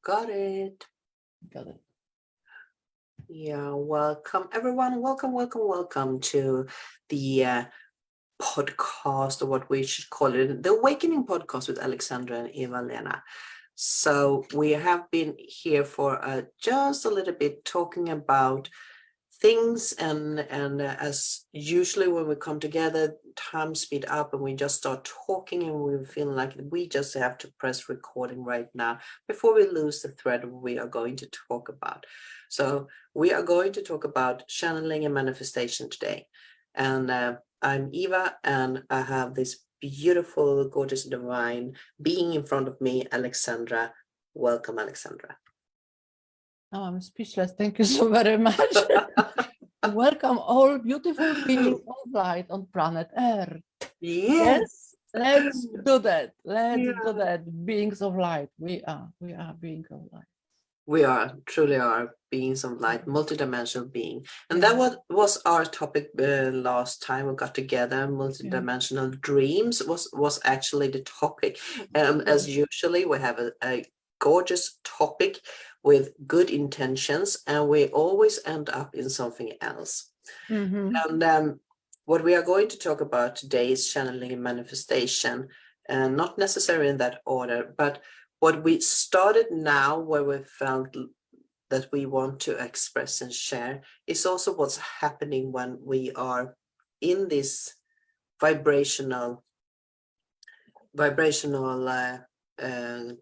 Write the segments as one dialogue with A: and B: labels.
A: Got it.
B: Got it.
A: Yeah, welcome everyone. Welcome to the podcast, or what we should call it, the Awakening Podcast with Alexandra and Eva-Lena. So we have been here for just a little bit talking about things, and as usually when we come together, time speed up and we just start talking, and we feel like we just have to press recording right now before we lose the thread we are going to talk about. So we are going to talk about channeling and manifestation today, and I'm Eva, and I have this beautiful, gorgeous, divine being in front of me, Alexandra. Welcome, Alexandra.
B: Oh, I'm speechless. Thank you so very much. Welcome all beautiful beings of light on planet Earth.
A: Yes.
B: Let's do that. Let's
A: Yeah.
B: do that. Beings of light. We are beings of light.
A: We truly are beings of light, multidimensional being. And
B: Yeah.
A: that was our topic last time we got together. Multidimensional dreams was actually the topic. As usually, we have a gorgeous topic with good intentions, and we always end up in something else. And what we are going to talk about today is channeling and manifestation, and not necessarily in that order, but what we started now, where we felt that we want to express and share, is also what's happening when we are in this vibrational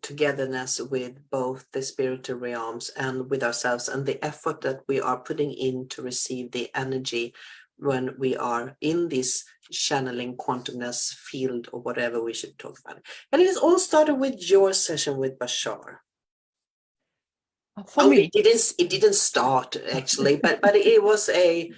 A: togetherness with both the spiritual realms and with ourselves, and the effort that we are putting in to receive the energy when we are in this channeling quantumness field, or whatever we should talk about it. And it all started with your session with Bashar.
B: For me,
A: it didn't start actually, but it was a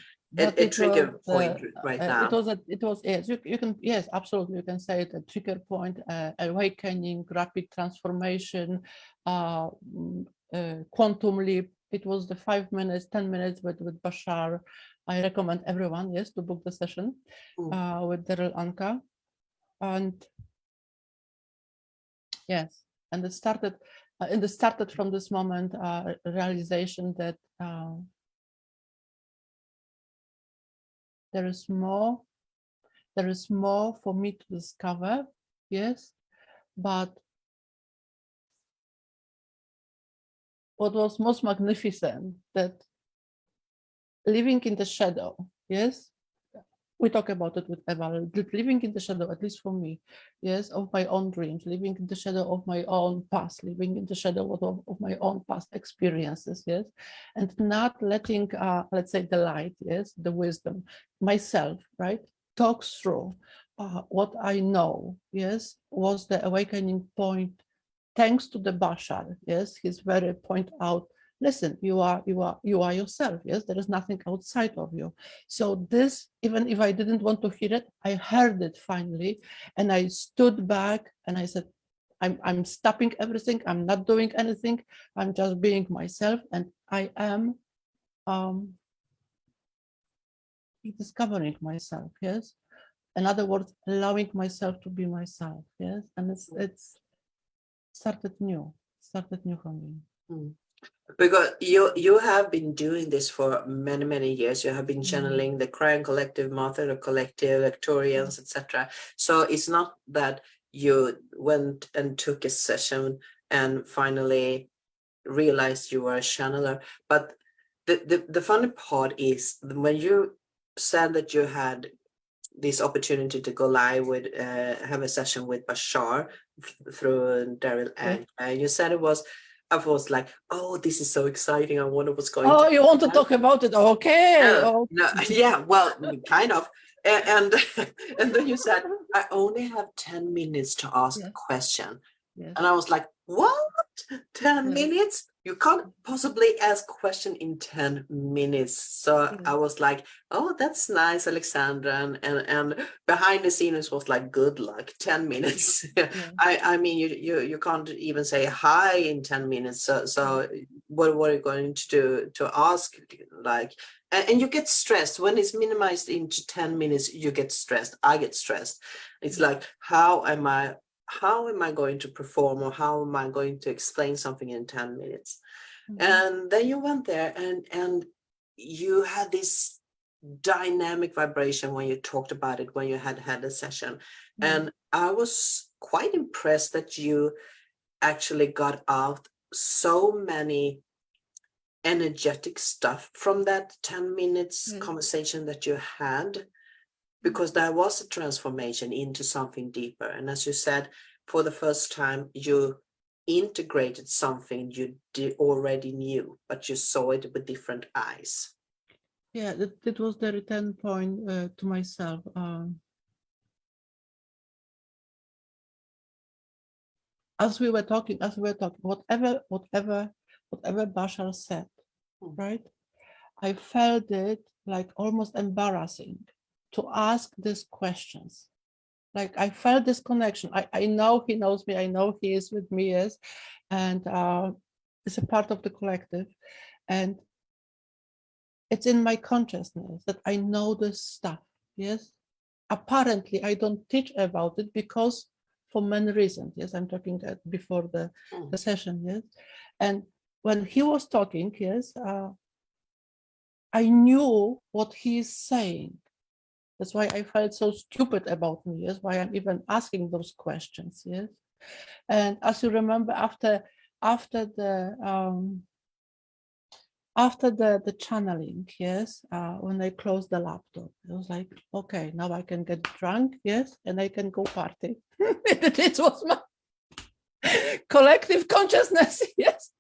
A: trigger point right now.
B: It was yes, you can, yes, absolutely, you can say it, a trigger point, awakening, rapid transformation, quantum leap. It was the 5 minutes, 10 minutes with Bashar. I recommend everyone, yes, to book the session with Daryl Anka. And yes, and it started from this moment, realization that there is more for me to discover, yes, but what was most magnificent, that living in the shadow, yes, we talk about it with Eva, living in the shadow, at least for me, yes, of my own dreams, living in the shadow of my own past, living in the shadow of my own past experiences, yes, and not letting, let's say, the light, yes, the wisdom, myself, right, talks through what I know, yes, was the awakening point, thanks to the Bashar, yes, he's very point out, listen, you are yourself, yes, there is nothing outside of you. So this, even if I didn't want to hear it, I heard it finally, and I stood back and I said, I'm stopping everything, I'm not doing anything, I'm just being myself, and I am discovering myself, yes, in other words, allowing myself to be myself, yes, and it's started new for me.
A: Because you have been doing this for many years. You have been channeling the Crying Collective, Martha Collective, Lectorians, etc. So it's not that you went and took a session and finally realized you were a channeler. But the funny part is when you said that you had this opportunity to go live with have a session with Bashar through Daryl, and you said I was like, oh, this is so exciting. I wonder what's going
B: to. Oh, you want to talk about it? Okay.
A: No, yeah, well, kind of. And then you said, I only have 10 minutes to ask a question. Yes. And I was like, what? 10 minutes? You can't possibly ask a question in 10 minutes. So I was like, oh, that's nice, Alexandra. And behind the scenes was like, good luck, 10 minutes. I mean, you can't even say hi in 10 minutes. So what are you going to do to ask? Like, and you get stressed when it's minimized into 10 minutes, you get stressed. I get stressed. It's like, how am I how am I going to perform, or how am I going to explain something in 10 minutes?
B: Mhm.
A: And then you went there and you had this dynamic vibration when you talked about it, when you had a session. And I was quite impressed that you actually got out so many energetic stuff from that 10 minutes conversation that you had, because there was a transformation into something deeper. And as you said, for the first time, you integrated something you already knew, but you saw it with different eyes.
B: Yeah, that was the return point to myself. As we were talking, whatever Bashar said, right? I felt it like almost embarrassing to ask these questions. Like I felt this connection. I know he knows me. I know he is with me, yes, and it's a part of the collective, and it's in my consciousness that I know this stuff. Yes, apparently I don't teach about it because for many reasons. Yes, I'm talking before the session. Yes, and when he was talking, yes, I knew what he is saying. That's why I felt so stupid about me. Yes, why I'm even asking those questions. Yes, and as you remember, after the channeling, yes, when I closed the laptop, I was like, okay, now I can get drunk, yes, and I can go party. This was my collective consciousness, yes.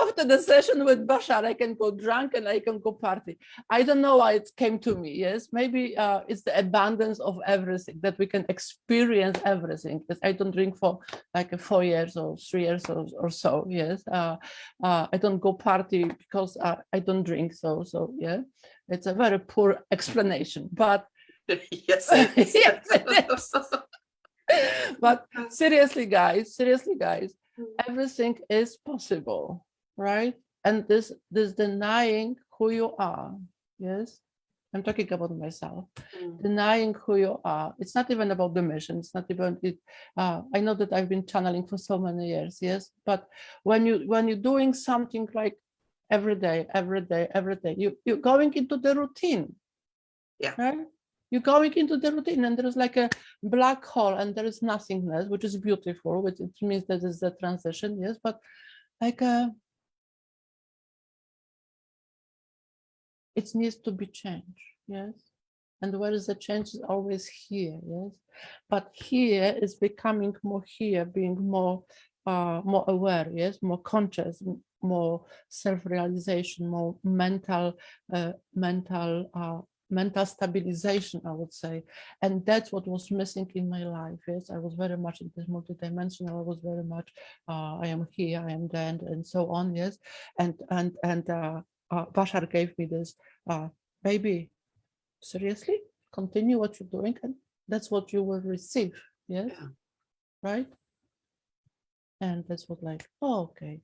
B: After the session with Bashar, I can go drunk and I can go party. I don't know why it came to me, yes. Maybe it's the abundance of everything, that we can experience everything. Because I don't drink for like 4 years or 3 years or so, yes. I don't go party because I don't drink, so yeah. It's a very poor explanation, but
A: Yes, it is.
B: yes, it is. But seriously, guys, everything is possible, right? And this denying who you are, yes, I'm talking about myself, denying who you are. It's not even about the mission. It's not even it. I know that I've been channeling for so many years, yes, but when you're doing something like every day, you're going into the routine,
A: Yeah.
B: right? You're going into the routine, and there's like a black hole, and there is nothingness, which is beautiful, which it means that is the transition, yes, but like it needs to be changed, yes. And where is the change is always here, yes. But here is becoming more here, being more aware, yes, more conscious, more self-realization, more mental stabilization, I would say. And that's what was missing in my life. Yes, I was very much in this multidimensional. I was very much I am here, I am there, and so on. Yes, and Bashar gave me this, baby, seriously, continue what you're doing, and that's what you will receive. Yes,
A: Yeah.
B: right. And that's what, like, oh, okay,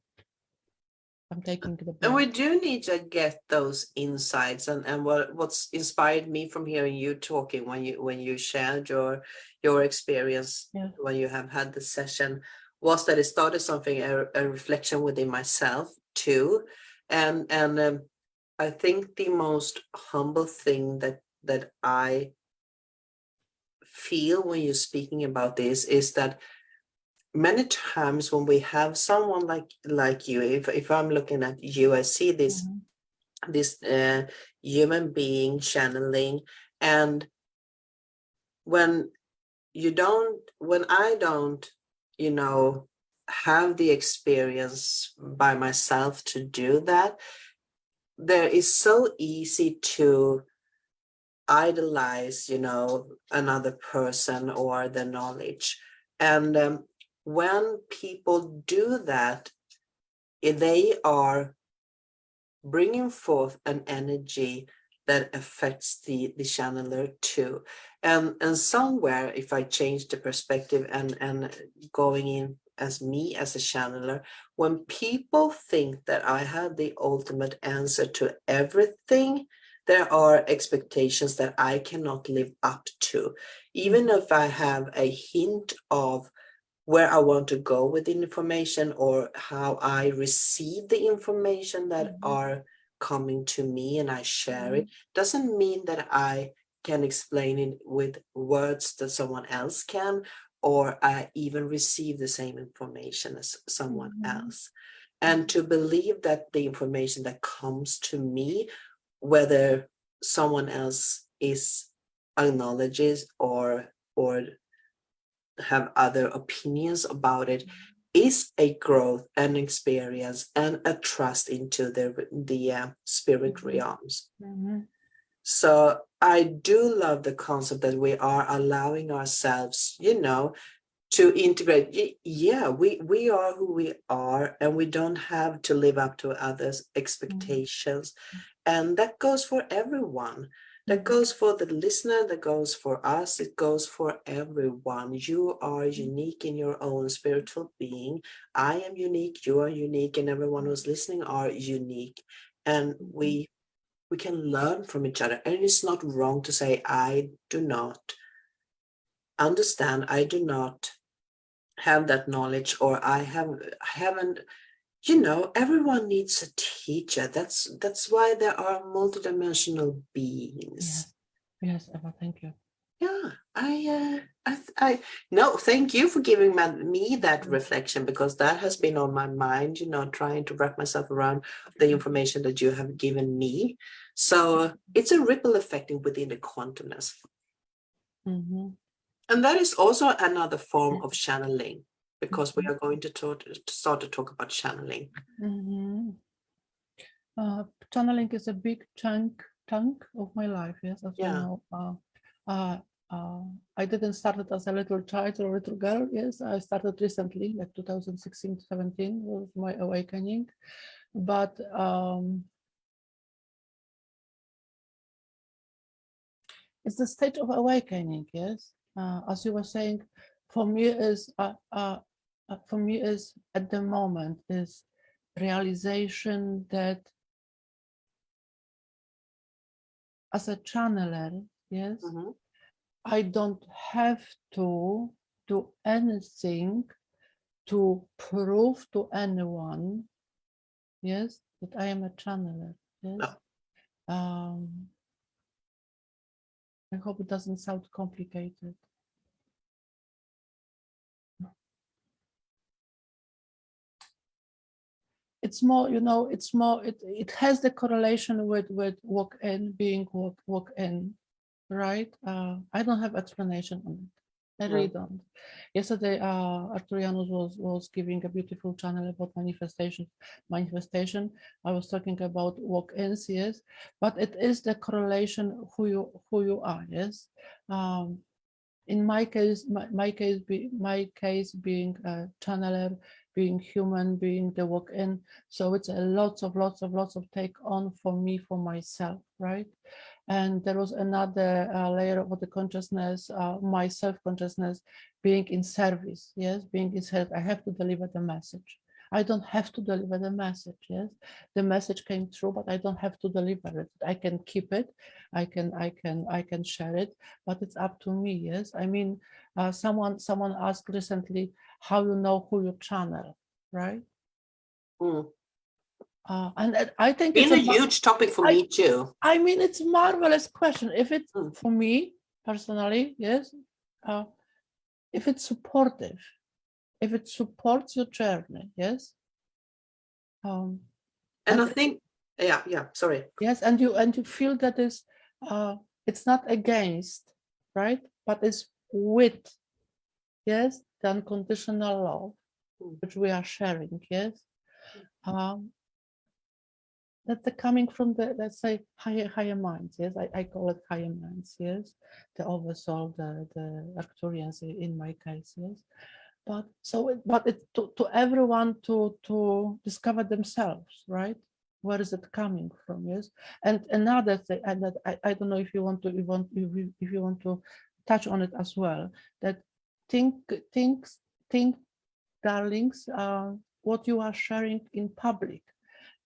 B: I'm taking the break.
A: And we do need to get those insights, and what's inspired me from hearing you talking when you shared your experience,
B: Yeah.
A: when you have had the session, was that it started something, a reflection within myself too. And I think the most humble thing that I feel when you're speaking about this is that many times when we have someone like you, if I'm looking at you, I see this human being channeling, and when I don't, have the experience by myself to do that, there is so easy to idolize, another person or the knowledge. And when people do that, they are bringing forth an energy that affects the channeler too. And somewhere, if I change the perspective and going in as me as a channeler, when people think that I have the ultimate answer to everything, there are expectations that I cannot live up to. Even if I have a hint of where I want to go with the information or how I receive the information that are coming to me and I share it, doesn't mean that I can explain it with words that someone else can, or I even receive the same information as someone else. And to believe that the information that comes to me, whether someone else is acknowledges or have other opinions about it, is a growth and experience and a trust into the spirit realms. So I do love the concept that we are allowing ourselves, to integrate. Yeah, we are who we are, and we don't have to live up to others' expectations. And that goes for everyone. That goes for the listener, that goes for us, it goes for everyone. You are unique in your own spiritual being. I am unique, you are unique, and everyone who's listening are unique. And we can learn from each other. And it's not wrong to say, I do not understand, I do not have that knowledge, or I haven't. Everyone needs a teacher. That's why there are multidimensional beings.
B: Yes, Eva, thank you.
A: Yeah, I no, thank you for giving me that reflection, because that has been on my mind, trying to wrap myself around the information that you have given me. So it's a ripple effecting within the quantumness. And that is also another form of channeling, because we are going to start to talk about channeling.
B: Channeling is a big chunk of my life. Yes, as you know. I didn't start it as a little child or a little girl. Yes, I started recently, like 2016, 17 was my awakening. But it's the stage of awakening. Yes, as you were saying, for me is at the moment is realization that as a channeler, yes, I don't have to do anything to prove to anyone, yes, that I am a channeler. Yes. I hope it doesn't sound complicated. It's more, it has the correlation with walk in, being walk in, right? I don't have explanation on it. I really don't. Yesterday, Arturianus was giving a beautiful channel about manifestation. I was talking about walk-ins, yes, but it is the correlation who you are, yes. In my case, my case being a channeler, being human, being the walk-in. So it's a lots of take on for me, for myself, right? And there was another layer of the consciousness, my self-consciousness, being in service. Yes, being in service. I have to deliver the message. I don't have to deliver the message. Yes, the message came through, but I don't have to deliver it. I can keep it. I can share it, but it's up to me. Yes, I mean, someone asked recently how you know who you channel, right? And I think
A: it's a huge topic for me too.
B: I mean, it's a marvelous question. If it's for me personally, yes, if it's supportive, if it supports your journey, yes.
A: And I think, sorry.
B: Yes, and you feel that it's not against, right, but it's with, yes, the unconditional love which we are sharing, yes. That's coming from the, let's say, higher minds, yes. I call it higher minds, yes. The oversoul, the Arcturians in my case, yes. But it's to everyone to discover themselves, right? Where is it coming from? Yes. And another thing, and that I don't know if you want to touch on it as well. That think, darlings, what you are sharing in public,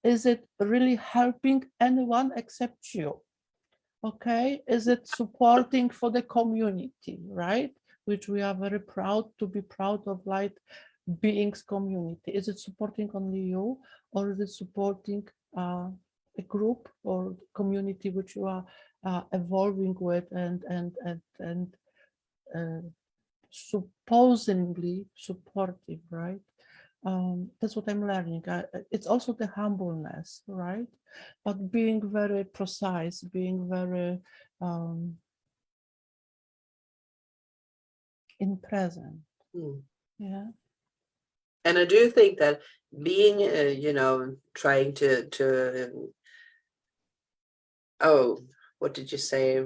B: is it really helping anyone except you? Okay, is it supporting for the community, right? Which we are very proud to be proud of light beings community. Is it supporting only you, or is it supporting a group or community which you are evolving with and uh, supposedly supportive, right? That's what I'm learning. It's also the humbleness, right? But being very precise, being very in present.
A: Mm.
B: Yeah.
A: And I do think that being, trying to oh, what did you say?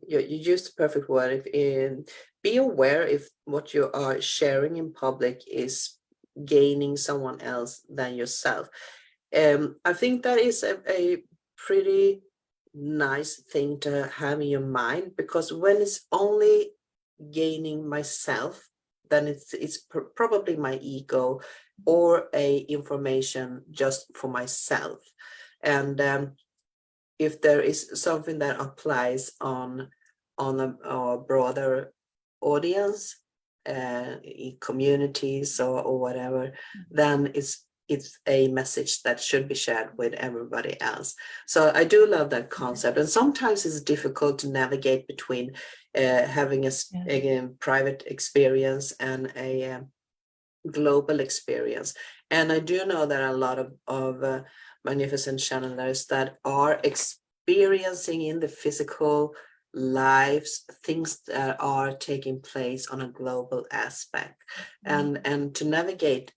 A: You used the perfect word. If in be aware if what you are sharing in public is gaining someone else than yourself. I think that is a pretty nice thing to have in your mind, because when it's only gaining myself, then it's probably my ego or a information just for myself. And if there is something that applies on a broader audience, in communities or whatever, then it's a message that should be shared with everybody else. So I do love that concept, and sometimes it's difficult to navigate between having a private experience and a global experience. And I do know that a lot of magnificent channelers that are experiencing in the physical lives things that are taking place on a global aspect, and to navigate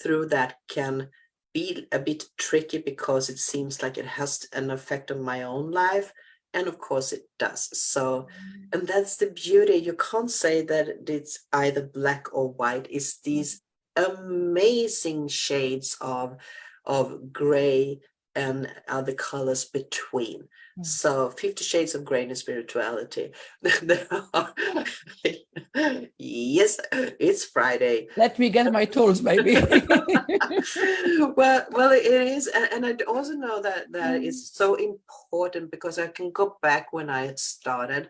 A: through that can be a bit tricky, because it seems like it has an effect on my own life, and of course it does. So, and that's the beauty. You can't say that it's either black or white. It's these amazing shades of gray and other colors between. So 50 Shades of Grey in Spirituality. There are, yes, it's Friday.
B: Let me get my tools, baby.
A: Well, it is, and I also know that it's so important, because I can go back when I started,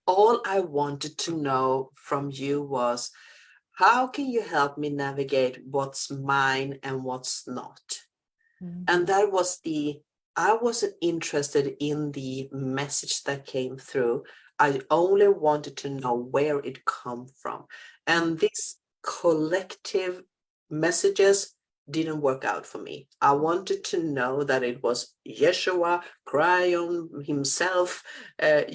A: all I wanted to know from you was, how can you help me navigate what's mine and what's not? And that was I wasn't interested in the message that came through. I only wanted to know where it come from. And these collective messages didn't work out for me. I wanted to know that it was Yeshua cry on himself. I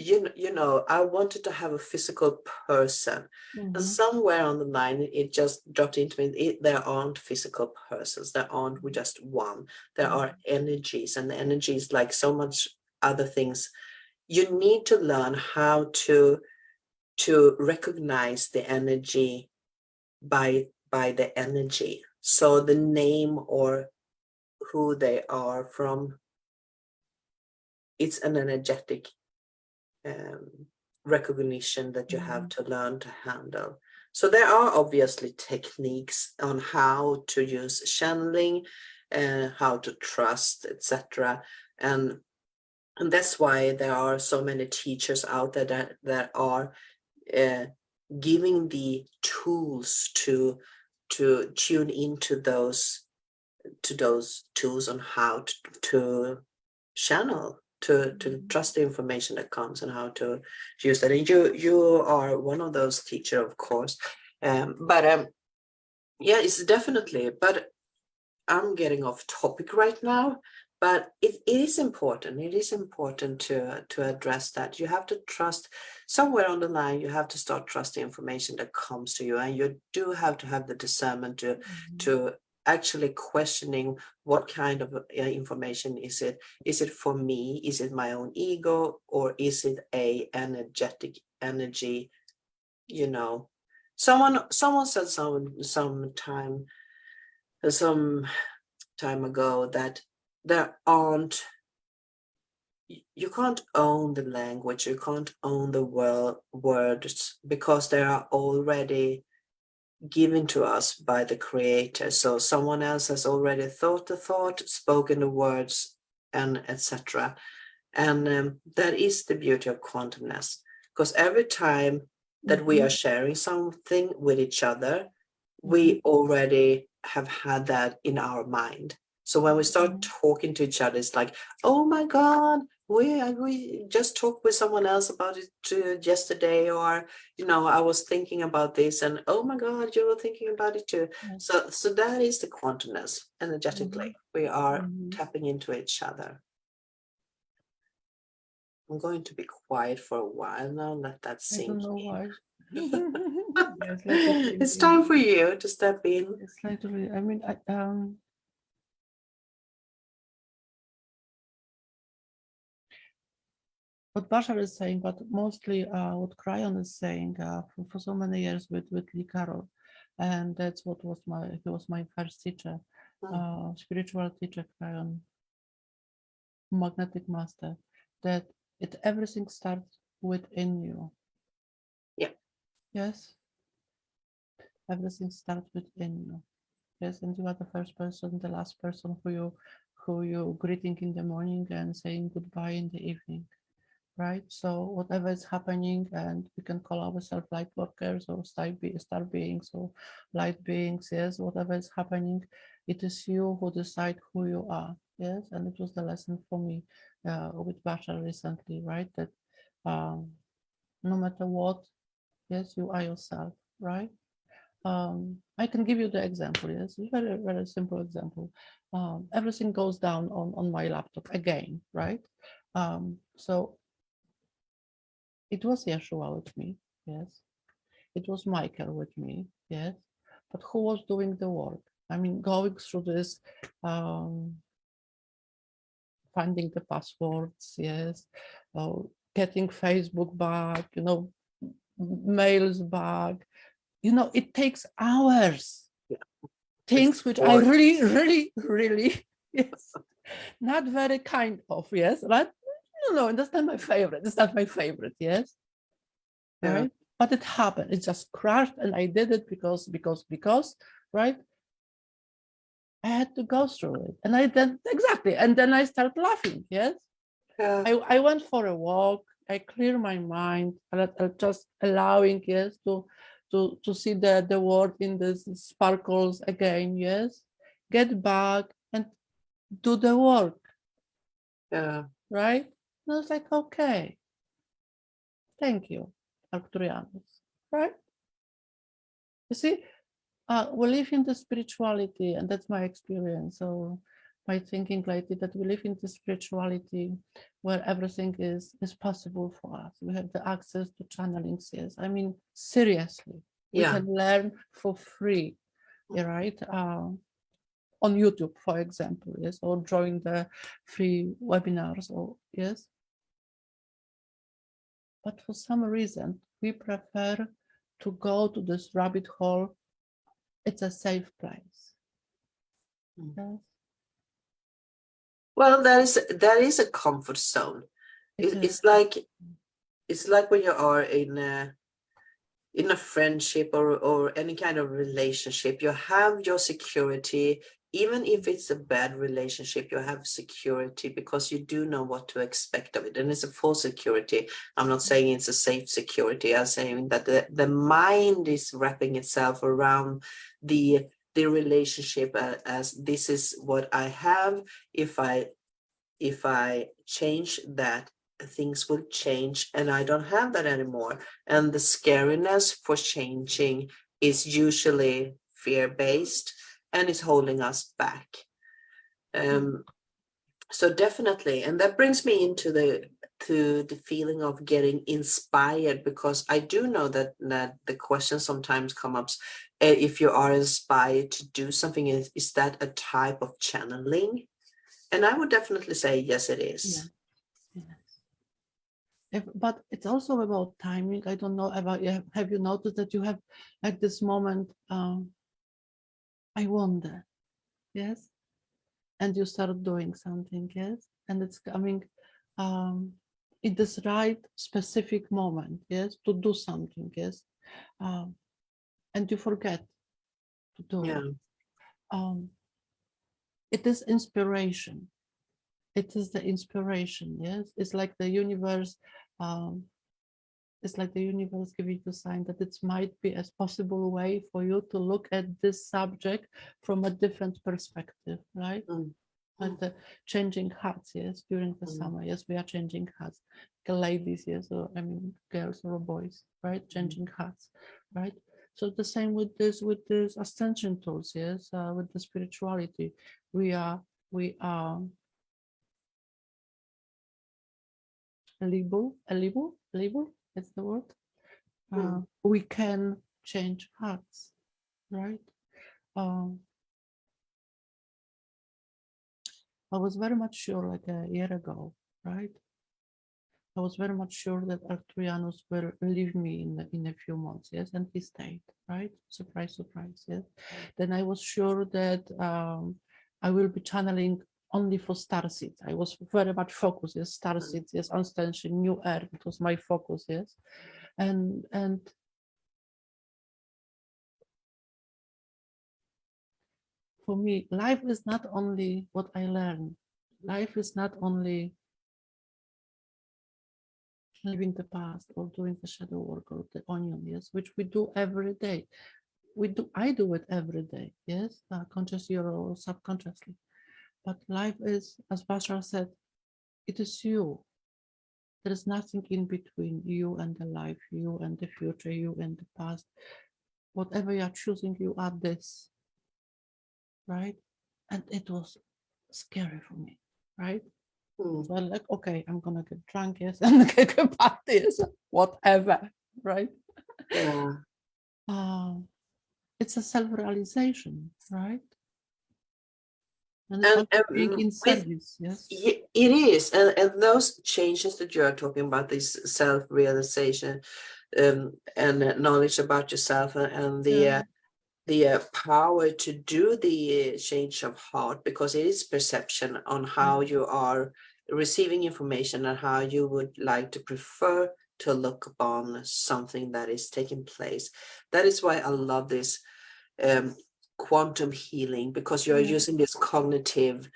A: wanted to have a physical person. And somewhere on the line, it just dropped into me. There aren't physical persons. There aren't just one. There are energies, and the energies, like so much other things, you need to learn how to recognize the energy by the energy. So the name or who they are from, it's an energetic recognition that you have to learn to handle. So there are obviously techniques on how to use channeling, how to trust, etc. And that's why there are so many teachers out there that are giving the tools to tune into those tools on how to channel, to trust the information that comes, and how to use that. And you are one of those teachers, of course. But yeah, it's definitely, but I'm getting off topic right now. But it is important. It is important to address that. You have to trust somewhere on the line. You have to start trusting information that comes to you, and you do have to have the discernment to actually questioning what kind of information is it. Is it for me? Is it my own ego, or is it a energetic energy? Someone said some time ago that there aren't you can't own the language, you can't own the words, because they are already given to us by the creator. So someone else has already thought the thought, spoken the words, and etc. And that is the beauty of quantumness, because every time that we are sharing something with each other, we already have had that in our mind. So when we start talking to each other, it's like, oh my God, we just talked with someone else about it yesterday, or I was thinking about this, and oh my God, you were thinking about it too. So that is the quantumness. Energetically, we are tapping into each other. I'm going to be quiet for a while now. Let that sink in.
B: I don't know why. Yes,
A: it's time for you to step in.
B: It's literally, I mean, what Bashar is saying, but mostly what Cryon is saying for so many years with Lee Carroll, and that's he was my first teacher, spiritual teacher, Cryon, magnetic master, that everything starts within you.
A: Yeah.
B: Yes. Everything starts within you. Yes, and you are the first person, the last person who you greeting in the morning and saying goodbye in the evening, right? So whatever is happening, and we can call ourselves light workers or star beings or light beings, yes, whatever is happening, it is you who decide who you are, yes. And it was the lesson for me with Bashar recently, right? That no matter what, yes, you are yourself, right? I can give you the example. Yes, very, very simple example. Everything goes down on my laptop again, right? So it was Yeshua with me, yes. It was Michael with me, yes. But who was doing the work? I mean, going through this, finding the passwords, yes, getting Facebook back, mails back. It takes hours. Things which I really, really, really, yes, not very kind of, yes, but no, that's not my favorite. It's not my favorite, yes, right? But it happened. It just crashed, and I did it because, right? I had to go through it, and I did exactly, and then I started laughing, yes. I went for a walk. I clear my mind, and just allowing, yes, to see the world in the sparkles again, yes. Get back and do the work. Right? And I was like, okay, thank you, Arcturianus. Right? You see, we live in the spirituality, and that's my experience. So my thinking lately, that we live in the spirituality where everything is possible for us. We have the access to channeling. Yes, I mean, seriously, we can learn for free, right? On YouTube, for example, yes, or join the free webinars, or yes. But for some reason, we prefer to go to this rabbit hole. It's a safe place. Yes.
A: Well, that is a comfort zone. It's like when you are in a friendship or any kind of relationship. You have your security. Even if it's a bad relationship, you have security because you do know what to expect of it. And it's a full security. I'm not saying it's a safe security. I'm saying that the mind is wrapping itself around the relationship as this is what I have. If I change that, things will change, and I don't have that anymore. And the scariness for changing is usually fear-based and is holding us back. So definitely, and that brings me into the feeling of getting inspired, because I do know that the question sometimes comes up, if you are inspired to do something, is that a type of channeling? And I would definitely say yes, it is.
B: But it's also about timing. I don't know about you. Have you noticed that you have at this moment, I wonder, yes, and you start doing something, yes, and it's coming in this right specific moment, yes, to do something, yes, and you forget to do it. It is inspiration. it is the inspiration. Yes, it's like the universe. It's like the universe giving you a sign that it might be a possible way for you to look at this subject from a different perspective, right? Like the changing hats, yes, during the summer, yes, we are changing hats. Ladies, yes, or I mean girls or boys, right? Changing hats, right? So the same with this ascension tools, yes, with the spirituality, we are label, that's the word. We can change hearts, right? Um, I was very much sure like a year ago, right? I was very much sure that Arcturianus will leave me in a few months, yes, and he stayed, right? Surprise, surprise, yes. Then I was sure that I will be channeling only for star seeds. I was very much focused, yes, star seeds, yes, ascension, new earth. It was my focus, yes, and for me, life is not only what I learn. Life is not only living the past or doing the shadow work or the onion, yes, which we do every day. I do it every day, yes, consciously or subconsciously. But life is, as Bashar said, it is you. There is nothing in between you and the life, you and the future, you and the past. Whatever you are choosing, you are this, right? And it was scary for me, right? So I'm like, okay, I'm gonna get drunk, yes, and get a party, yes, whatever, right?
A: Yeah.
B: It's a self-realization, right? And it's
A: And
B: also being in
A: with
B: service, yes.
A: it is, and those changes that you are talking about, this self-realization, and knowledge about yourself, and the power to do the change of heart, because it is perception on how you are receiving information and how you would like to prefer to look upon something that is taking place. That is why I love this quantum healing, because you're using this cognitive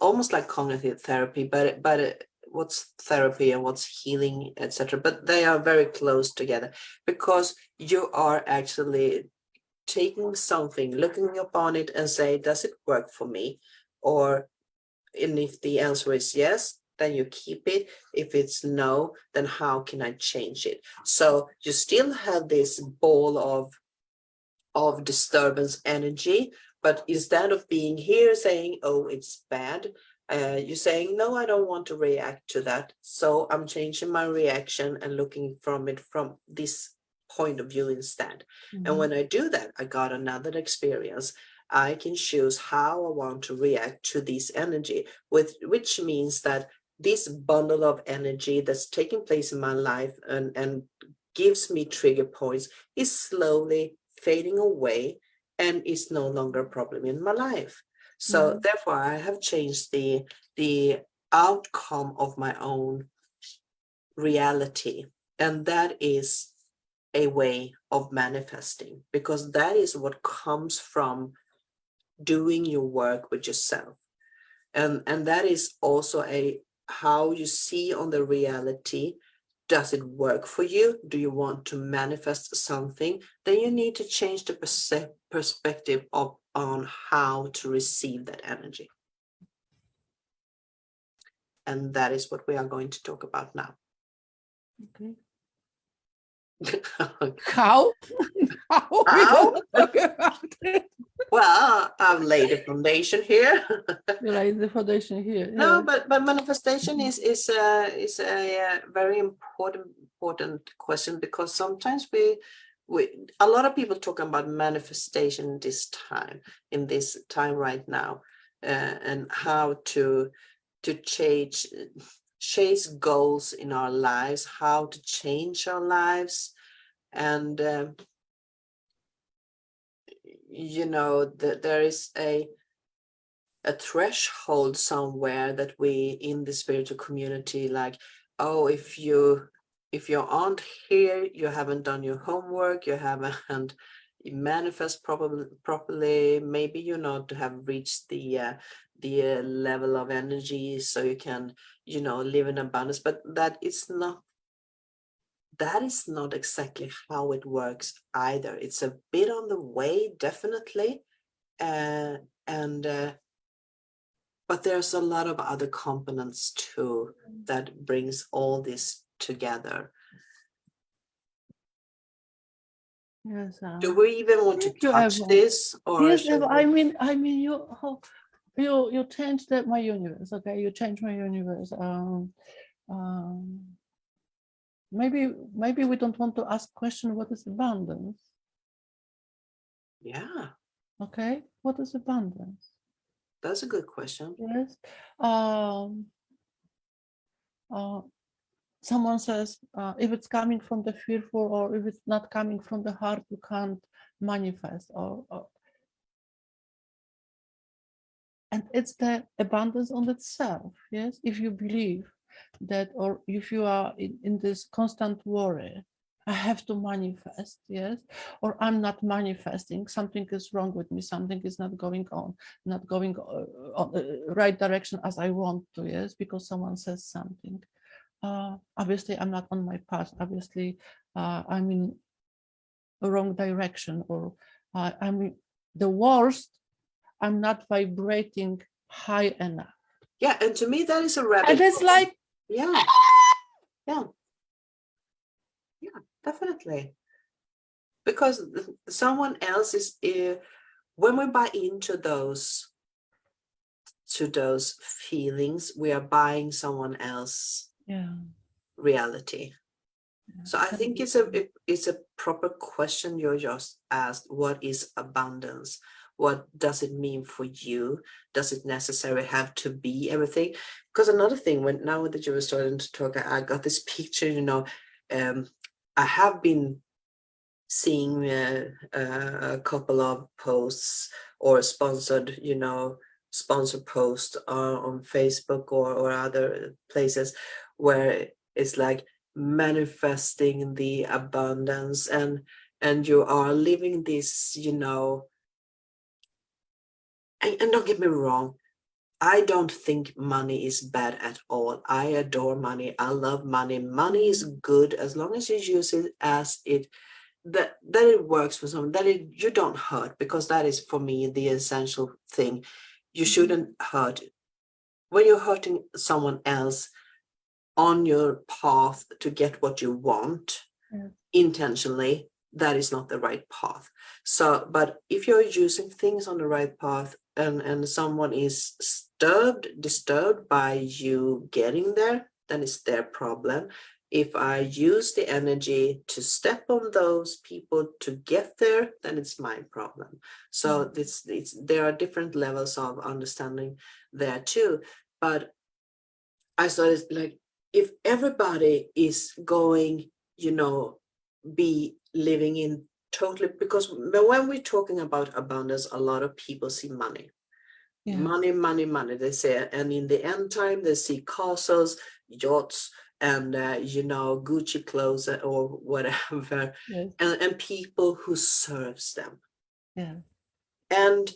A: almost like cognitive therapy, but what's therapy and what's healing, etc., but they are very close together, because you are actually taking something, looking upon it and say, does it work for me? And if the answer is yes, then you keep it. If it's no, then how can I change it? So you still have this ball of disturbance energy, but instead of being here saying, oh, it's bad, you're saying, no, I don't want to react to that. So I'm changing my reaction and looking from it from this point of view instead. And when I do that, I got another experience. I can choose how I want to react to this energy, which means that this bundle of energy that's taking place in my life and gives me trigger points is slowly fading away and is no longer a problem in my life. So therefore, I have changed the outcome of my own reality, and that is a way of manifesting, because that is what comes from doing your work with yourself, and that is also a how you see on the reality. Does it work for you? Do you want to manifest something? Then you need to change the perspective on how to receive that energy. And that is what we are going to talk about now.
B: Okay. How? How are we gonna talk about it?
A: Well, I've laid a foundation here.
B: You like the foundation here.
A: No, but manifestation is a very important question, because sometimes we a lot of people talk about manifestation in this time right now, and how to chase goals in our lives, how to change our lives, and there is a threshold somewhere that we in the spiritual community, like, oh, if you aren't here, you haven't done your homework, you haven't manifest properly, maybe you not have reached the level of energy so you can, live in abundance. But that is not exactly how it works either. It's a bit on the way, definitely. And but there's a lot of other components too that brings all this together.
B: Yes.
A: Do we even want to
B: Thank you,
A: touch
B: Eva.
A: this, or
B: Yes,
A: should
B: Eva.
A: we?
B: I mean, you changed my universe. Okay, you changed my universe. Maybe we don't want to ask question. What is abundance?
A: Yeah,
B: Okay, what is abundance?
A: that's a good question.
B: Yes. Uh, Someone says if it's coming from the fearful or if it's not coming from the heart, you can't manifest. And it's the abundance on itself. Yes, if you believe that, or if you are in this constant worry, I have to manifest, yes, or I'm not manifesting, something is wrong with me, something is not going on, not going on the right direction as I want to, yes, because someone says something. Obviously, I'm not on my path. Obviously, I'm in the wrong direction, or I'm the worst. I'm not vibrating high enough.
A: Yeah, and to me that is a rabbit
B: And it's
A: hole.
B: like,
A: Yeah, yeah, yeah, definitely. Because someone else is, when we buy into those feelings, we are buying someone else
B: yeah.
A: reality. So I think it's a proper question you just asked. What is abundance? What does it mean for you? Does it necessarily have to be everything? Because another thing, now that you were starting to talk, I got this picture. I have been seeing a couple of posts or sponsored posts on Facebook or other places where it's like manifesting the abundance, and you are living this, and don't get me wrong, I don't think money is bad at all. I adore money. I love money. Money is good as long as you use it as that it works for someone, that you don't hurt, because that is for me the essential thing. You shouldn't hurt. When you're hurting someone else on your path to get what you want intentionally, that is not the right path. So, but if you're using things on the right path, and someone is disturbed by you getting there, then it's their problem. If I use the energy to step on those people to get there, then it's my problem. So there are different levels of understanding there too. But I started like, if everybody is going, be living in totally, because when we're talking about abundance, a lot of people see money. Yes. Money, they say. And in the end time, they see castles, yachts, and, Gucci clothes or whatever,
B: yes.
A: and people who serves them.
B: Yeah.
A: And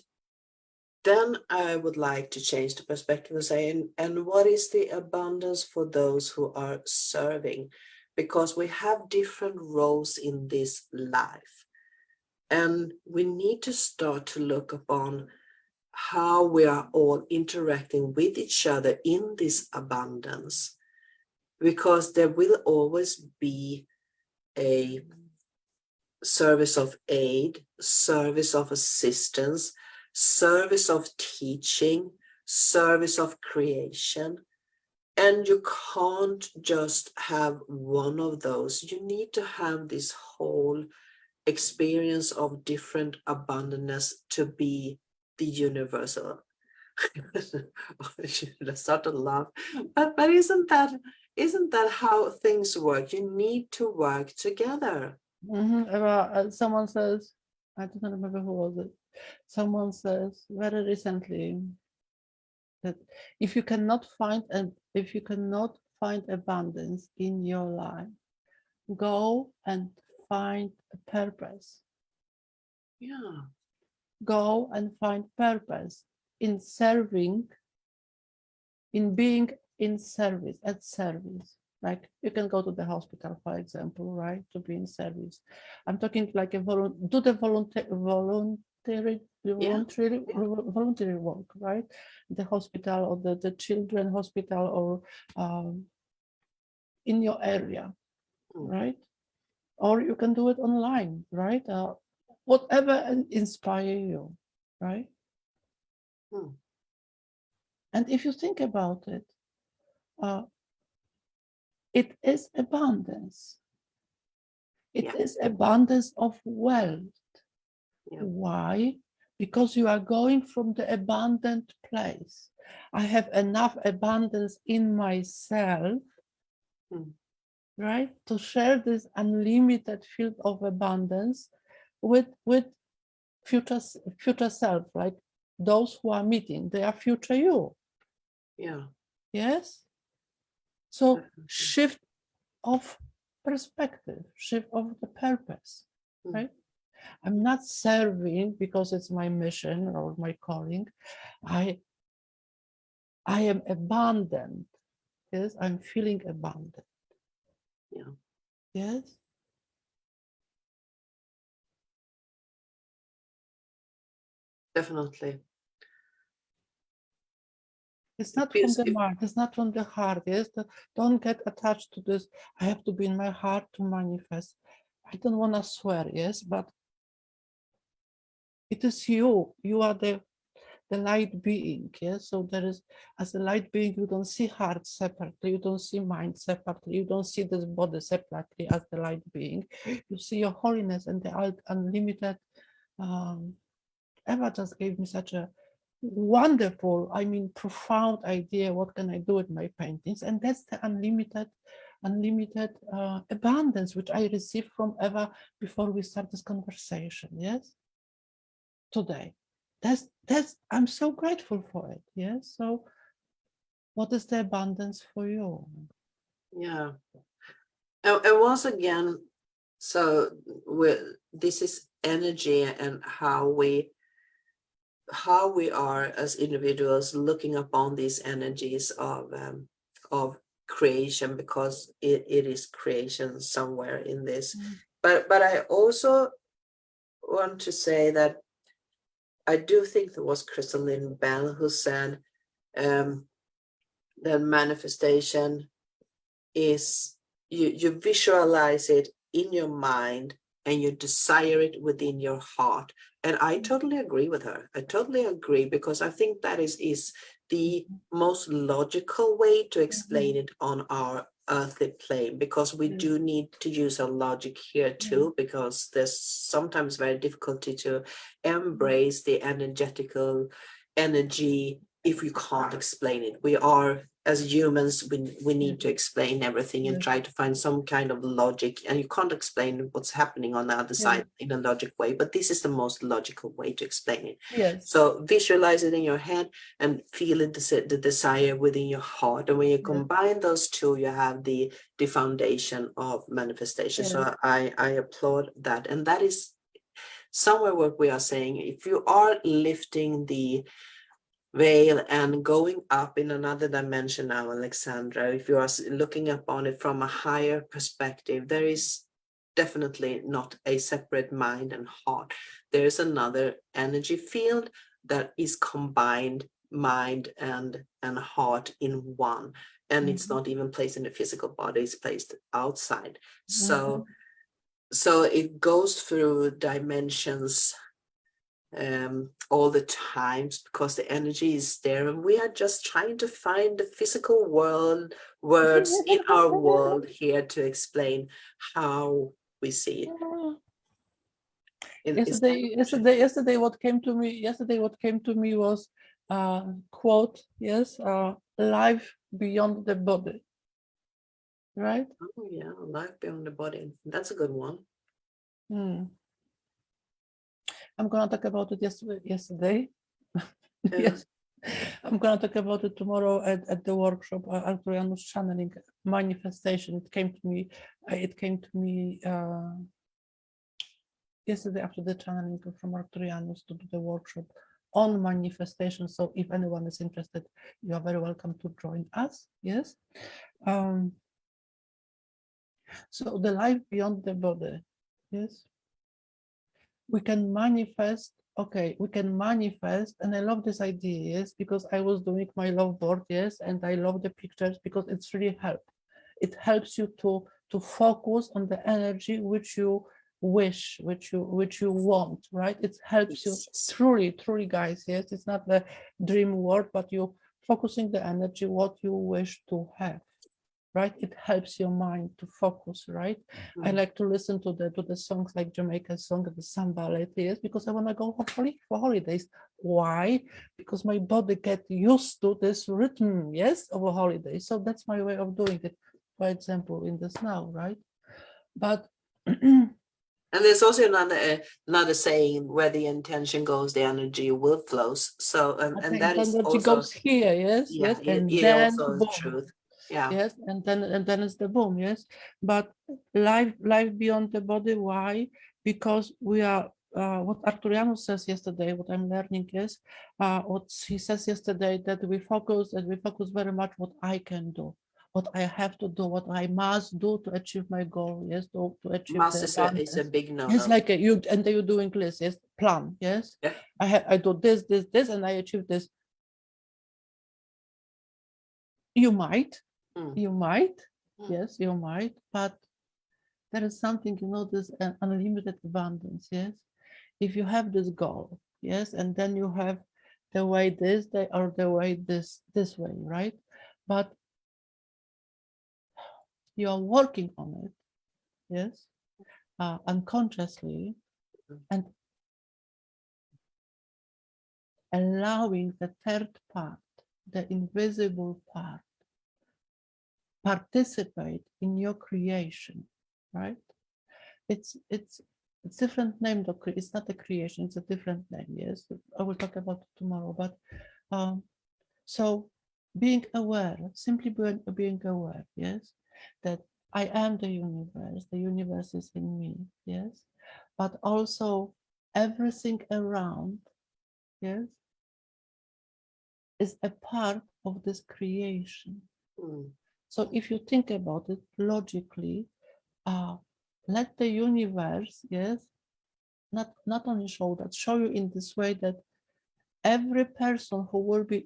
A: then I would like to change the perspective and say, and what is the abundance for those who are serving? Because we have different roles in this life. And we need to start to look upon how we are all interacting with each other in this abundance. Because there will always be a service of aid, service of assistance, service of teaching, service of creation. And you can't just have one of those. You need to have this whole experience of different abundance to be the universal. Let's start to laugh. But isn't that how things work? You need to work together.
B: Someone says, I don't remember who was it. Someone says very recently that if you cannot find abundance in your life, go and find a purpose.
A: Yeah.
B: Go and find purpose in serving in being in service, at service. Like you can go to the hospital, for example, right, to be in service. I'm talking like a do the voluntary work, right? The hospital or the children hospital or in your area, right? Or you can do it online, right? Whatever inspire you, right? And if you think about it, it is abundance. It is abundance of wealth. Why? Because you are going from the abundant place. I have enough abundance in myself, right, to share this unlimited field of abundance with future self, like those who are meeting, they are future you. Yes. So shift of perspective, shift of the purpose, right? I'm not serving because it's my mission or my calling. I am abundant. Yes, I'm feeling abundant. Yes.
A: Definitely.
B: It's not from the mind, it's not from the heart. Yes, don't get attached to this. I have to be in my heart to manifest. I don't want to swear, yes, but it is you. You are the light being, yes. So there is, as a light being, you don't see heart separately, you don't see mind separately, you don't see this body separately as the light being. You see your holiness and the unlimited. Eva just gave me such a wonderful, I mean, profound idea. What can I do with my paintings? And that's the unlimited abundance which I received from Eva before we start this conversation. Yes, today. That's I'm so grateful for it. Yes. So, what is the abundance for you?
A: Yeah. And once again, so this is energy and how we are as individuals looking upon these energies of creation, because it is creation somewhere in this. But I also want to say that I do think there was Crystalline Bell who said that manifestation is you visualize it in your mind and you desire it within your heart. And I totally agree with her. I totally agree, because I think that is the most logical way to explain it on our earthly plane, because we do need to use our logic here too, because there's sometimes very difficulty to embrace the energetical energy if you can't explain it. We are, as humans, we need to explain everything and try to find some kind of logic, and you can't explain what's happening on the other side in a logic way, but this is the most logical way to explain it.
B: Yes.
A: So visualize it in your head and feel it, the desire within your heart, and when you combine those two, you have the foundation of manifestation. So I applaud that. And that is somewhere what we are saying. If you are lifting the veil and going up in another dimension now, Alexandra, if you are looking upon it from a higher perspective, there is definitely not a separate mind and heart. There is another energy field that is combined mind and heart in one, and it's not even placed in the physical body, it's placed outside. So it goes through dimensions all the times, because the energy is there, and we are just trying to find the physical words in our world here to explain how we see it.
B: Yesterday what came to me was quote, yes, life beyond the body, right?
A: Oh yeah, life beyond the body, that's a good one.
B: I'm gonna talk about it yesterday. Yes, I'm gonna talk about it tomorrow at the workshop, Arturianus Channeling Manifestation. It came to me yesterday after the channeling from Arturianus to do the workshop on manifestation. So if anyone is interested, you are very welcome to join us. Yes. So the life beyond the body. Yes. We can manifest. Okay, we can manifest, and I love this idea. Yes, because I was doing my love board. Yes, and I love the pictures because it's really help. It helps you to focus on the energy which you wish, which you want, right? It helps you
A: Yes.
B: truly, guys. Yes, it's not the dream world, but you focusing the energy what you wish to have, right? It helps your mind to focus, right? I like to listen to the songs like Jamaica song, the samba lately, because I want to go for holidays. Why? Because my body get used to this rhythm, yes, of a holiday. So that's my way of doing it. For example, in the snow, right? But
A: And there's also another saying, where the intention goes, the energy will flows. So and
B: okay,
A: that
B: then
A: is
B: energy
A: also,
B: goes here, yes,
A: yeah,
B: yes, and
A: it
B: then
A: also is
B: boom,
A: truth. Yeah.
B: yes, and then it's the boom, yes. But life beyond the body, why? Because we are what Arturiano says yesterday, what I'm learning is what he says yesterday, that we focus very much what I can do, what I have to do, what I must do to achieve my goal, yes, to achieve
A: Must
B: the
A: is a
B: abundance.
A: big
B: Yes,
A: no-no.
B: like you and you're doing list, yes, plan, yes.
A: Yeah.
B: I do this, and I achieve this. You might,
A: Mm.
B: you might,
A: Mm.
B: yes, you might, but there is something, this unlimited abundance, yes. If you have this goal, yes, and then you have the way this day or the way this way, right? But you are working on it, yes, unconsciously, and allowing the third part, the invisible part, participate in your creation, right? It's different name, though. It's not a creation, it's a different name. Yes, I will talk about it tomorrow. But so being aware, simply being aware, yes, that I am the universe is in me, yes, but also everything around, yes, is a part of this creation.
A: Mm.
B: So if you think about it logically, let the universe, yes, not only show you in this way that every person who will be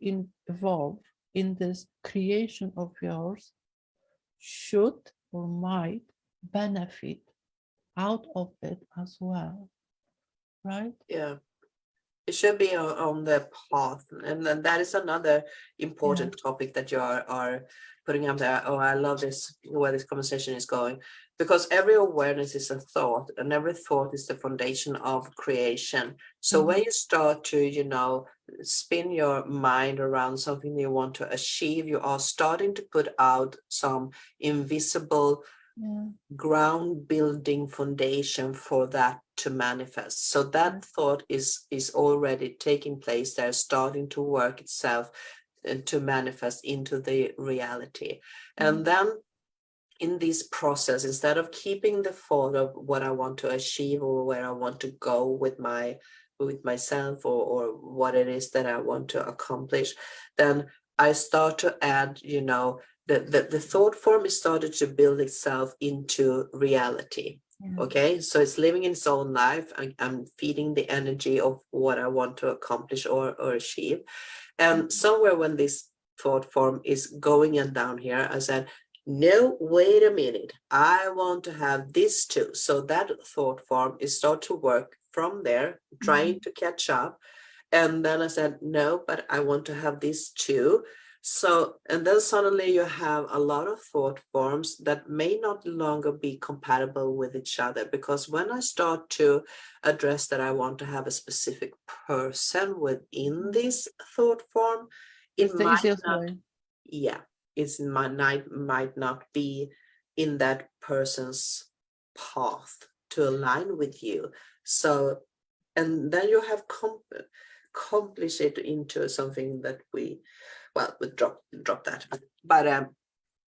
B: involved in this creation of yours should or might benefit out of it as well, right?
A: Yeah. It should be on the path, and then that is another important topic that you are putting up there. Oh, I love this, where this conversation is going, because every awareness is a thought, and every thought is the foundation of creation. So when you start to spin your mind around something you want to achieve, you are starting to put out some invisible ground building foundation for that to manifest. So that thought is already taking place there, starting to work itself to manifest into the reality. And then in this process, instead of keeping the thought of what I want to achieve or where I want to go with myself, or what it is that I want to accomplish, then I start to add, the thought form is started to build itself into reality. Okay, so it's living in its own life. I'm feeding the energy of what I want to accomplish or achieve. And somewhere when this thought form is going and down here, I said, no, wait a minute, I want to have this too. So that thought form is start to work from there, trying to catch up. And then I said, no, but I want to have this too. So, and then suddenly you have a lot of thought forms that may not longer be compatible with each other, because when I start to address that I want to have a specific person within this thought form,
B: It's
A: it
B: the
A: might
B: easiest
A: not,
B: way.
A: yeah, it might not be in that person's path to align with you. So, and then you have accomplish it into something that we drop that. But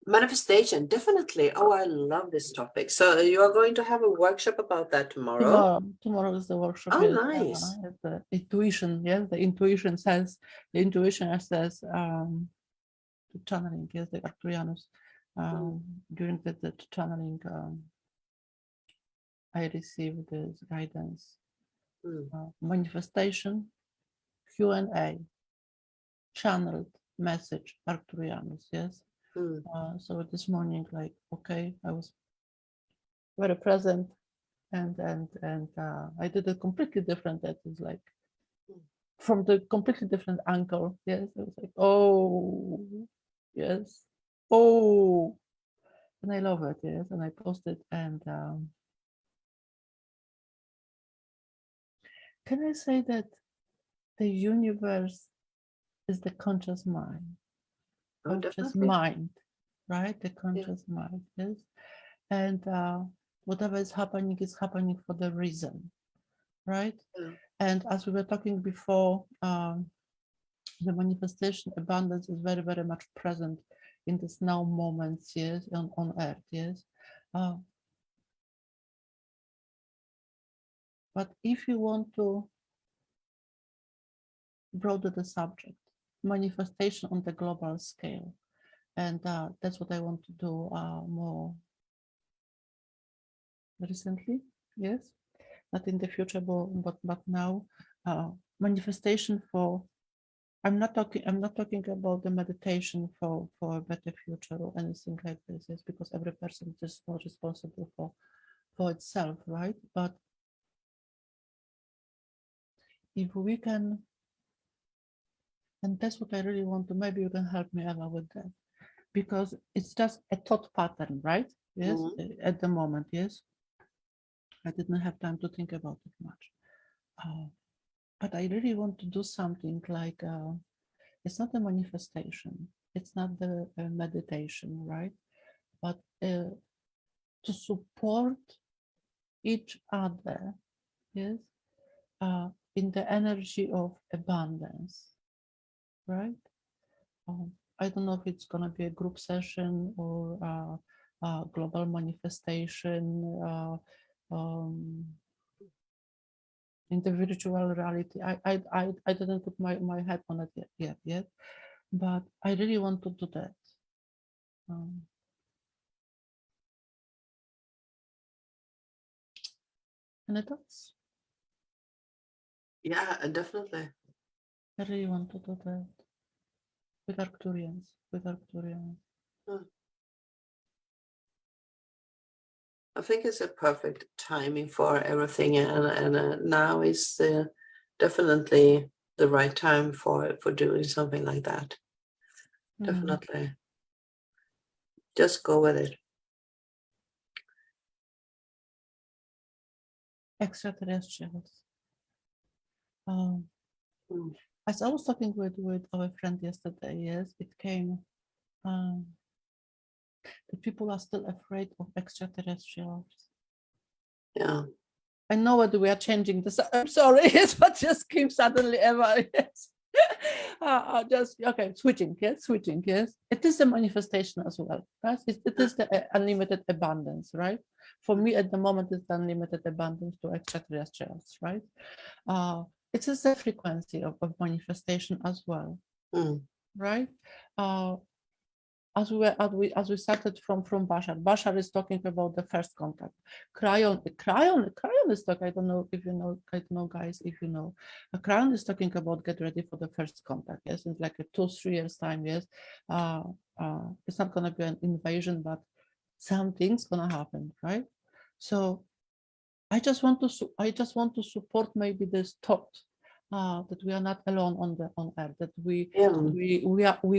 A: Manifestation, definitely. Oh, I love this topic. So you are going to have a workship about that tomorrow?
B: Tomorrow is the workshop.
A: Oh,
B: Yes,
A: nice.
B: the intuition. Yes, the intuition says the channeling. Yes, the Arcturianus. During the channeling, I received this guidance, manifestation, Q&A, channeled message, Arcturianus. Yes. So this morning, like, okay, I was very present, and I did a completely different. That is like from the completely different angle. Yes, I was like, oh, yes, oh, and I love it. Yes, and I posted, and can I say that the universe is the conscious mind,
A: Oh,
B: conscious
A: definitely.
B: mind, right? The conscious mind, yes, and whatever is happening for the reason, right?
A: Yeah.
B: And as we were talking before, the manifestation abundance is very, very much present in this now moments, yes, on earth, yes. But if you want to broaden the subject, manifestation on the global scale, and that's what I want to do more recently, yes, not in the future, but now, manifestation for. I'm not talking about the meditation for a better future or anything like this, yes, because every person is more responsible for itself, right? But if we can, and that's what I really want to, maybe you can help me, Eva, with that, because it's just a thought pattern, right? Yes, at the moment, yes. I didn't have time to think about it much. But I really want to do something like, it's not a manifestation, it's not the meditation, right? But to support each other, yes, in the energy of abundance, right? I don't know if it's going to be a group session or global manifestation in the virtual reality. I didn't put my head on it yet, but I really want to do that. And it does.
A: Yeah, definitely.
B: I really want to do that with Arcturians,
A: I think it's a perfect timing for everything, and now is definitely the right time for doing something like that. Definitely, just go with it.
B: Extraterrestrials. As I was talking with our friend yesterday, yes, it came. The people are still afraid of extraterrestrials.
A: Yeah.
B: I know what we are changing this. I'm sorry, yes, but just came suddenly ever. Yes. Just okay, switching, yes. It is a manifestation as well, right? It is the unlimited abundance, right? For me, at the moment, it's unlimited abundance to extraterrestrials, right? It is the frequency of manifestation as well, right? As we started from Bashar. Bashar is talking about the first contact. Cryon is talking. I don't know if you know. I don't know, guys, if you know. Cryon is talking about get ready for the first contact. Yes, in like a 2-3 years time. Yes, it's not gonna be an invasion, but something's gonna happen, right? So I just want to support maybe this thought that we are not alone on earth, that we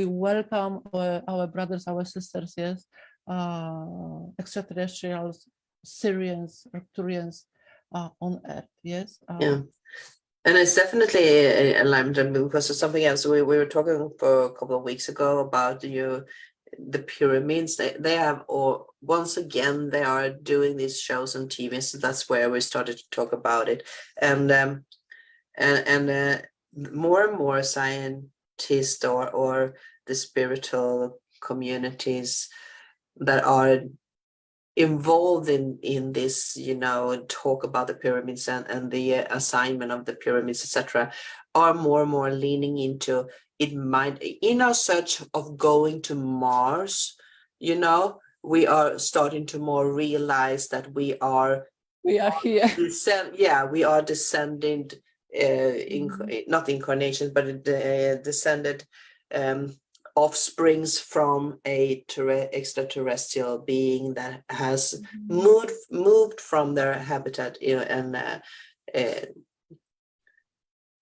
B: welcome our brothers, our sisters, yes, extraterrestrials, Syrians, Arcturians on earth, yes.
A: Yeah. And it's definitely alignment, because it's something else. We were talking for a couple of weeks ago about the pyramids. They have, or once again, they are doing these shows on TV. So that's where we started to talk about it. And more and more scientists or the spiritual communities that are involved in this, talk about the pyramids and the assignment of the pyramids, etc., are more and more leaning into it. Might, in our search of going to Mars, we are starting to more realize that we are
B: here.
A: we are descending, not incarnations, but descended offsprings from a extraterrestrial being that has moved from their habitat, and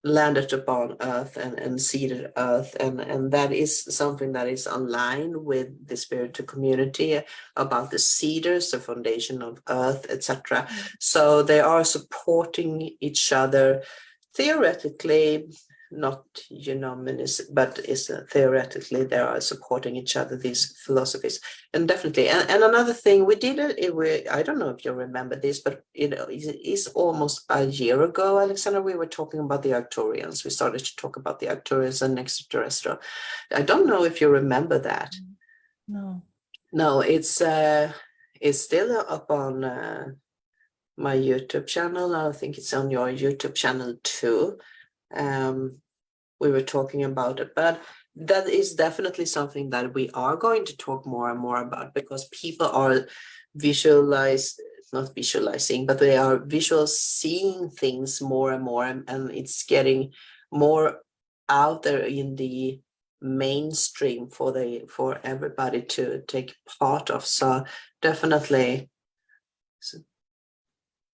A: landed upon Earth and seeded Earth, and that is something that is online with the spiritual community about the seeders, the foundation of Earth, etc. So they are supporting each other theoretically, not but is theoretically they are supporting each other, these philosophies. And definitely, and another thing we did I don't know if you remember this, but it's almost a year ago, Alexandra, we were talking about the Arcturians. We started to talk about the Arcturians and extraterrestrial. I don't know if you remember that. No, it's still up on my YouTube channel. I think it's on your YouTube channel too. We were talking about it, but that is definitely something that we are going to talk more and more about, because people are not visualizing, but they are visual seeing things more and more, and it's getting more out there in the mainstream for everybody to take part of. So definitely,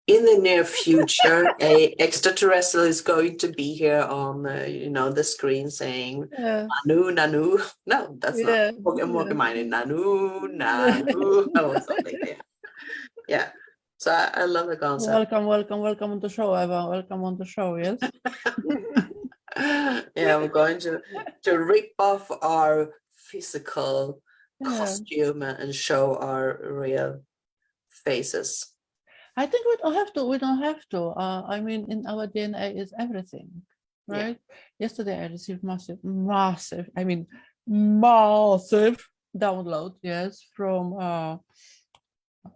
A: in the near future, a extraterrestrial is going to be here on the screen saying Nanu Nanu. No, that's not Pokemon Nanu Nanu or something. Yeah. So I love the concept.
B: Welcome on the show, Eva. Welcome on the show. Yes.
A: Yeah, we're going to rip off our physical costume and show our real faces.
B: I think we don't have to. I mean, in our DNA is everything, right? Yesterday I received massive download, yes, from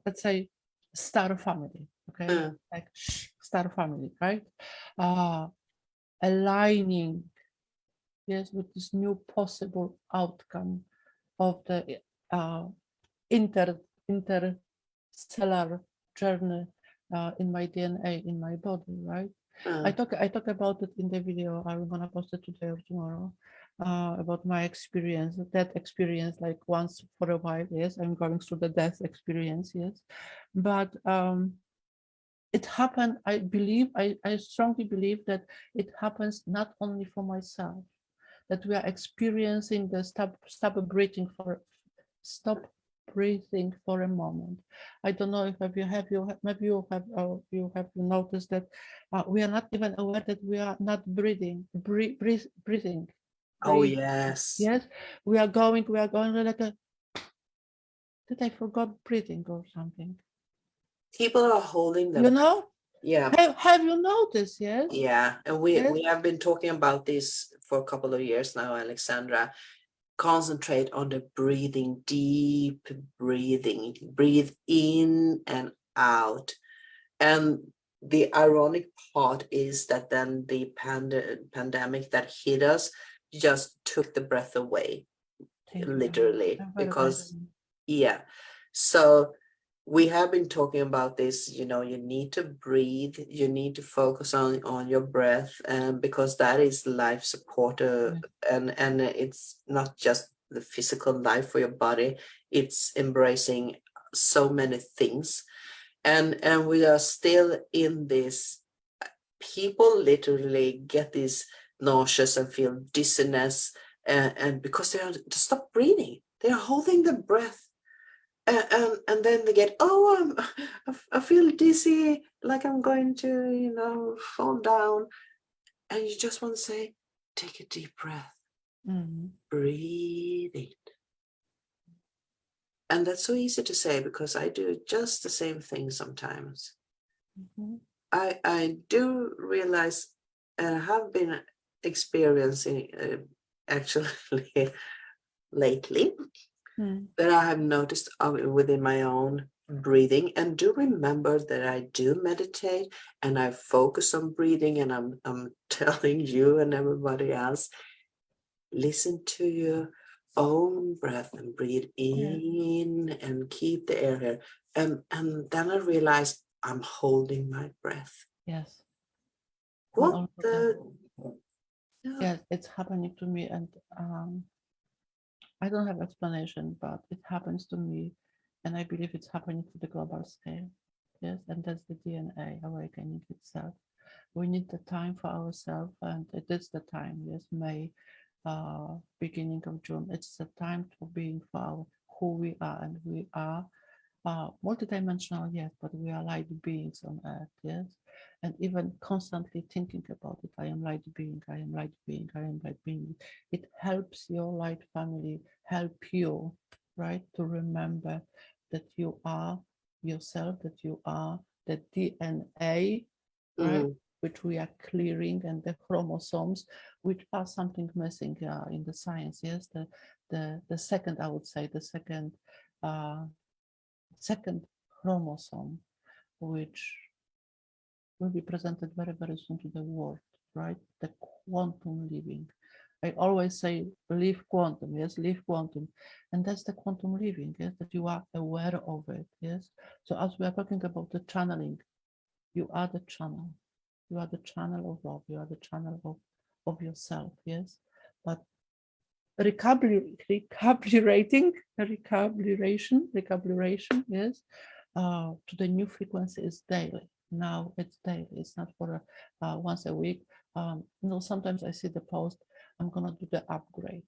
B: let's say star family, okay? Like star family, right? Aligning, yes, with this new possible outcome of the interstellar journey in my DNA, in my body, right? I talk about it in the video. I'm gonna post it today or tomorrow, about my experience, that experience, like once for a while. Yes, I'm going through the death experience. Yes, but it happened. I strongly believe that it happens not only for myself, that we are experiencing the stop breathing for a moment. I don't know if maybe you have noticed that we are not even aware that we are not breathing.
A: Oh yes.
B: Yes, we are going like a. Did I forgot breathing or something?
A: People are holding them. Yeah.
B: Have you noticed? Yes.
A: Yeah, and we have been talking about this for a couple of years now, Alexandra. Concentrate on the breathing, deep breathing, breathe in and out. And the ironic part is that then the pandemic that hit us just took the breath away, literally, because so we have been talking about this, you need to breathe, you need to focus on your breath, and because that is life supporter, and it's not just the physical life for your body, it's embracing so many things. And we are still in this, people literally get these nauseous and feel dizziness, and because they stop breathing, they're holding the breath. And then they get, I feel dizzy, like I'm going to, fall down. And you just want to say, take a deep breath, breathe in. And that's so easy to say, because I do just the same thing sometimes. I do realize, and I have been experiencing actually lately, that I have noticed within my own breathing. And do remember that I do meditate and I focus on breathing, and I'm telling you and everybody else, listen to your own breath and breathe in and keep the air here. And then I realized I'm holding my breath.
B: Yes.
A: What the?
B: Yes, it's happening to me, and I don't have explanation, but it happens to me, and I believe it's happening to the global scale. Yes, and that's the DNA awakening itself. We need the time for ourselves, and it is the time. Yes, May, beginning of June. It's the time for being for who we are, and we are multidimensional, yes, but we are light beings on earth, yes, and even constantly thinking about it. I am light being, I am light being, I am light being. It helps your light family help you, right, to remember that you are yourself, that you are the DNA, right, which we are clearing, and the chromosomes, which are something missing in the science, yes, the second, I would say, the second chromosome, which will be presented very, very soon to the world, right? The quantum living. I always say, live quantum, yes, live quantum. And that's the quantum living, yes, that you are aware of it, yes. So as we are talking about the channeling, you are the channel. You are the channel of love. You are the channel of yourself, yes. But recalibrating, yes, to the new frequency is daily. Now it's daily. It's not for once a week. Sometimes I see the post, I'm gonna do the upgrade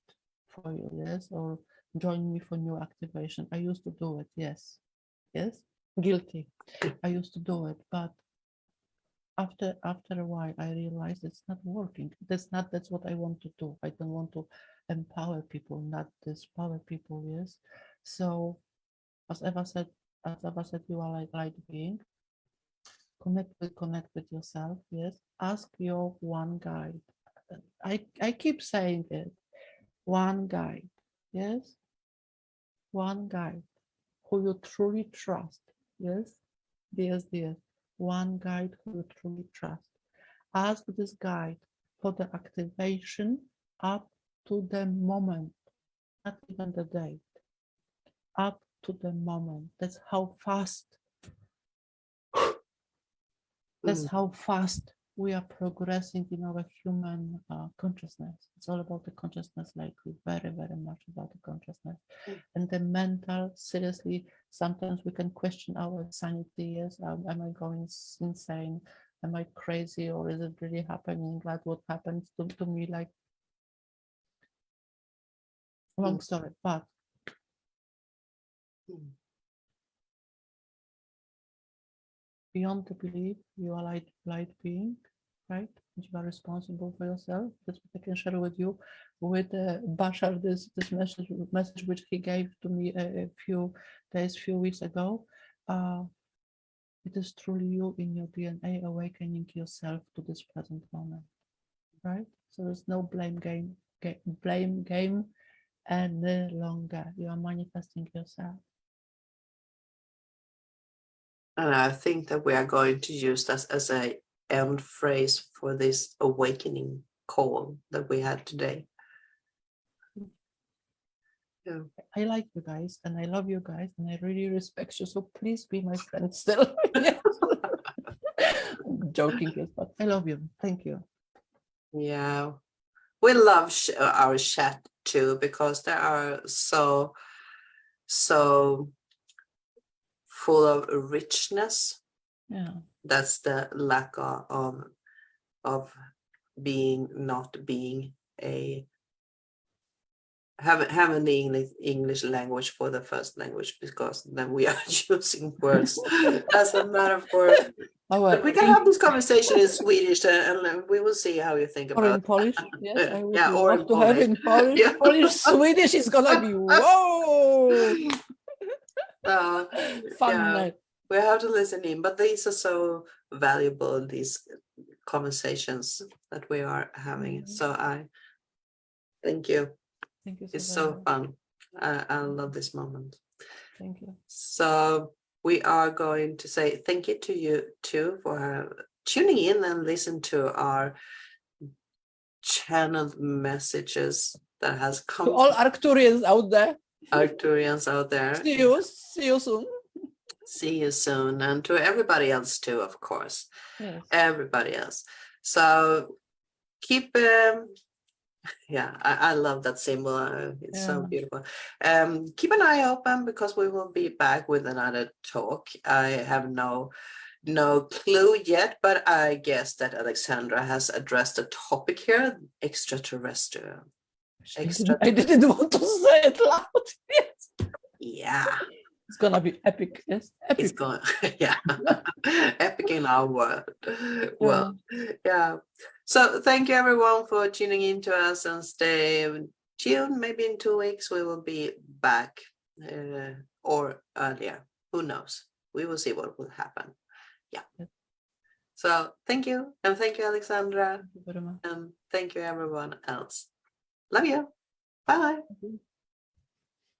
B: for you, yes, or join me for new activation. I used to do it, yes, guilty. I used to do it, but after a while I realized it's not working. That's what I want to do. I don't want to empower people, not dispower people, yes. So as Eva said, you are like light being. Connect with yourself, yes. Ask your one guide. I keep saying it. One guide, yes. One guide who you truly trust, yes. Yes. One guide who you truly trust. Ask this guide for the activation up to the moment, not even the date, up to the moment. That's how fast we are progressing in our human consciousness. It's all about the consciousness lately, very, very much about the consciousness. And the mental, seriously, sometimes we can question our sanity. Yes, am I going insane? Am I crazy, or is it really happening? Like what happens to me? Like, long story, but beyond the belief, you are light being, right? You are responsible for yourself. That's what I can share with you. With Bashar, this message which he gave to me a few days, few weeks ago. It is truly you in your DNA awakening yourself to this present moment, right? So there's no blame game any longer. You are manifesting yourself.
A: And I think that we are going to use that as a end phrase for this awakening call that we had today. Yeah.
B: I like you guys, and I love you guys, and I really respect you. So please be my friend still. Yes. Joking, yes, but I love you. Thank you.
A: Yeah, we love our chat too, because they are so full of richness.
B: Yeah.
A: That's the lack of being, not being a having the English language for the first language, because then we are using words as a metaphor. But we can have this conversation in Swedish, and we will see how you think about it.
B: Or in Polish, yes, I would
A: or
B: love to have in Polish. Yeah. Polish, Swedish is gonna be whoa. Fun night.
A: We have to listen in, but these are so valuable, these conversations that we are having. So I thank you.
B: Thank you.
A: It's so fun. I love this moment.
B: Thank you.
A: So we are going to say thank you to you too for tuning in and listen to our channeled messages that has come
B: To all Arcturians out there,
A: Arcturians out there.
B: see you soon.
A: See you soon, and to everybody else too, of course.
B: Yes.
A: Everybody else. So keep yeah, I love that symbol. It's so
B: Yeah.
A: beautiful. Keep an eye open because we will be back with another talk. I have no clue yet, but I guess that Alexandra has addressed the topic here, extraterrestrial.
B: I didn't want to say it loud. Yes.
A: Yeah.
B: It's gonna be epic. Yes, epic.
A: It's going, yeah, epic in our world. Well, yeah. So thank you everyone for tuning in to us, and stay tuned. Maybe in 2 weeks we will be back, or earlier. Who knows? We will see what will happen. Yeah. So thank you, and thank you, Alexandra,
B: Thank you very much.
A: and thank you everyone else. Love you. Bye.